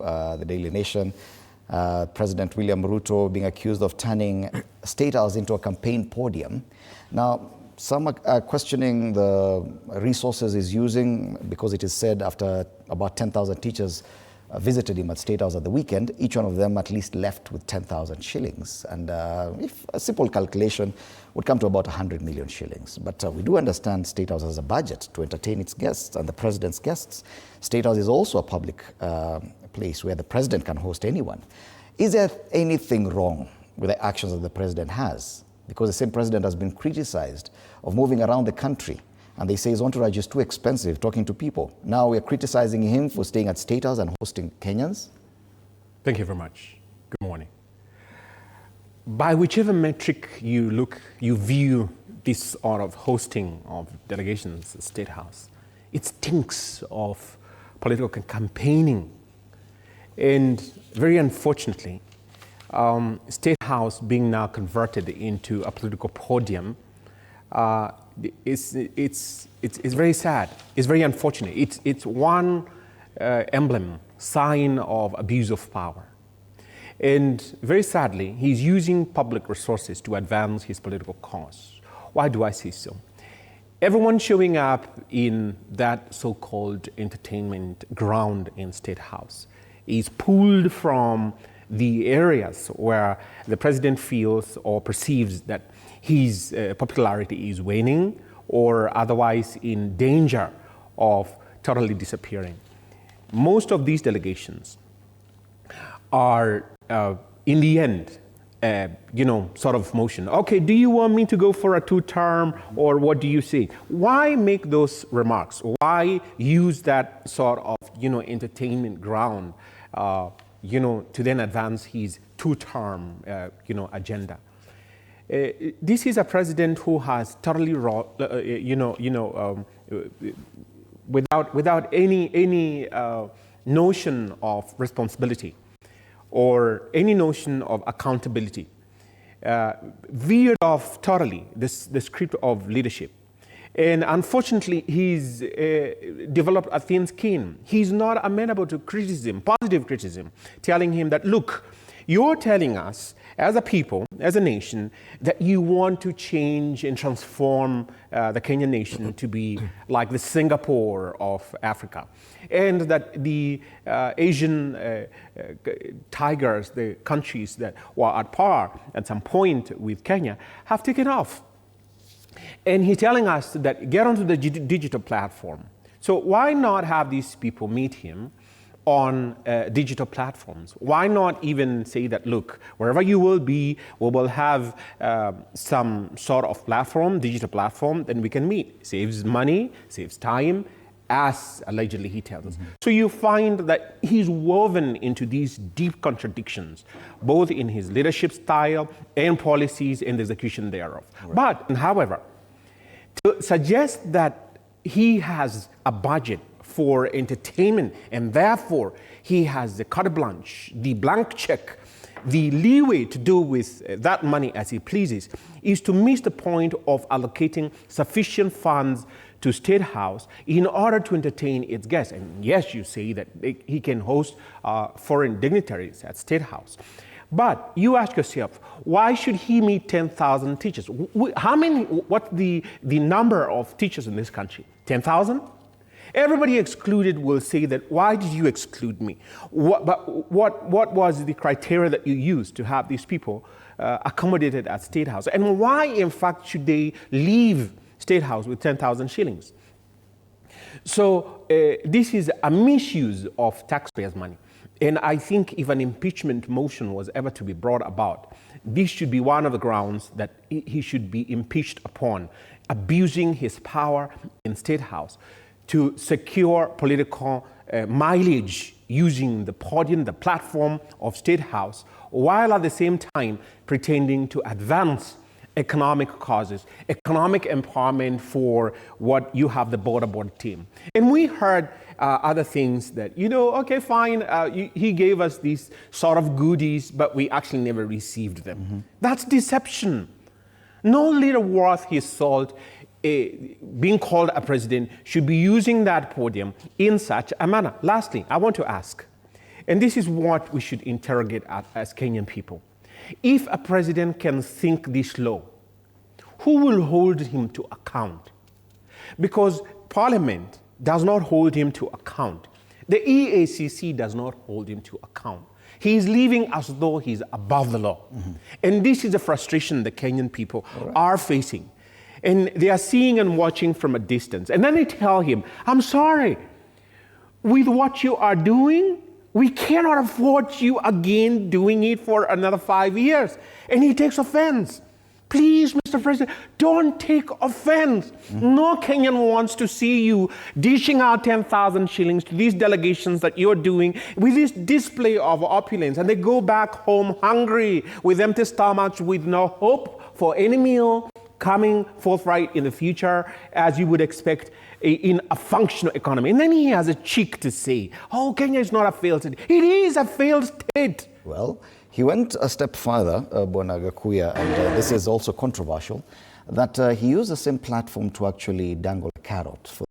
the Daily Nation, President William Ruto being accused of turning State House into a campaign podium. Now, some are questioning the resources he's using because it is said after about 10,000 teachers visited him at State House at the weekend, each one of them at least left with 10,000 shillings. And if a simple calculation would come to about 100 million shillings. But we do understand State House has a budget to entertain its guests and the president's guests. State House is also a public place where the president can host anyone. Is there anything wrong with the actions that the president has? Because the same president has been criticized of moving around the country. And they say his entourage is too expensive talking to people. Now we're criticizing him for staying at State House and hosting Kenyans. Thank you very much. Good morning. By whichever metric you look, you view this sort of hosting of delegations at State House, it stinks of political campaigning. And very unfortunately, State House being now converted into a political podium, it's very sad. It's very unfortunate. It's one emblem, sign of abuse of power. And very sadly, he's using public resources to advance his political cause. Why do I say so? Everyone showing up in that so-called entertainment ground in State House is pulled from the areas where the president feels or perceives that his popularity is waning or otherwise in danger of totally disappearing. Most of these delegations are, in the end, sort of motion. Okay, do you want me to go for a two-term or what do you say? Why make those remarks? Why use that sort of, entertainment ground, to then advance his two-term, agenda? This is a president who has totally, without any notion of responsibility or any notion of accountability, veered off totally the script of leadership. And unfortunately, he's developed a thin skin. He's not amenable to criticism, positive criticism, telling him that, look, you're telling us as a people, as a nation, that you want to change and transform the Kenyan nation to be like the Singapore of Africa. And that the Asian tigers, the countries that were at par at some point with Kenya, have taken off. And he's telling us that get onto the digital platform. So why not have these people meet him on digital platforms? Why not even say that, look, wherever you will be, we will have some sort of platform, digital platform, then we can meet. Saves money, saves time, as allegedly he tells us. So you find that he's woven into these deep contradictions, both in his leadership style and policies and the execution thereof. Right. But, however, to suggest that he has a budget for entertainment and therefore he has the carte blanche, the blank check, the leeway to do with that money as he pleases, is to miss the point of allocating sufficient funds to State House in order to entertain its guests. And yes, you say that he can host foreign dignitaries at State House. But you ask yourself, why should he meet 10,000 teachers? What's the number of teachers in this country? 10,000? Everybody excluded will say that, why did you exclude me? What was the criteria that you used to have these people accommodated at State House? And why, in fact, should they leave State House with 10,000 shillings? So this is a misuse of taxpayers' money. And I think if an impeachment motion was ever to be brought about, this should be one of the grounds that he should be impeached upon, abusing his power in State House to secure political mileage using the podium, the platform of State House, while at the same time pretending to advance economic causes, economic empowerment for what you have the border team. And we heard other things that, okay, fine, he gave us these sort of goodies, but we actually never received them. That's deception. No leader worth his salt being called a president should be using that podium in such a manner. Lastly, I want to ask, And this is what we should interrogate as Kenyan people. If a president can think this low, who will hold him to account? Because Parliament does not hold him to account. The EACC does not hold him to account. He is living as though he's above the law. And this is the frustration the Kenyan people are facing. And they are seeing and watching from a distance. And then they tell him, I'm sorry, with what you are doing, we cannot afford you again doing it for another 5 years. And he takes offense. Please, Mr. President, don't take offense. No Kenyan wants to see you dishing out 10,000 shillings to these delegations that you're doing with this display of opulence. And they go back home hungry with empty stomachs with no hope for any meal coming forthright in the future, as you would expect in a functional economy. And then he has a cheek to say, oh, Kenya is not a failed state. It is a failed state. Well, he went a step further, Bwana Gakuya, and this is also controversial, that he used the same platform to actually dangle a carrot for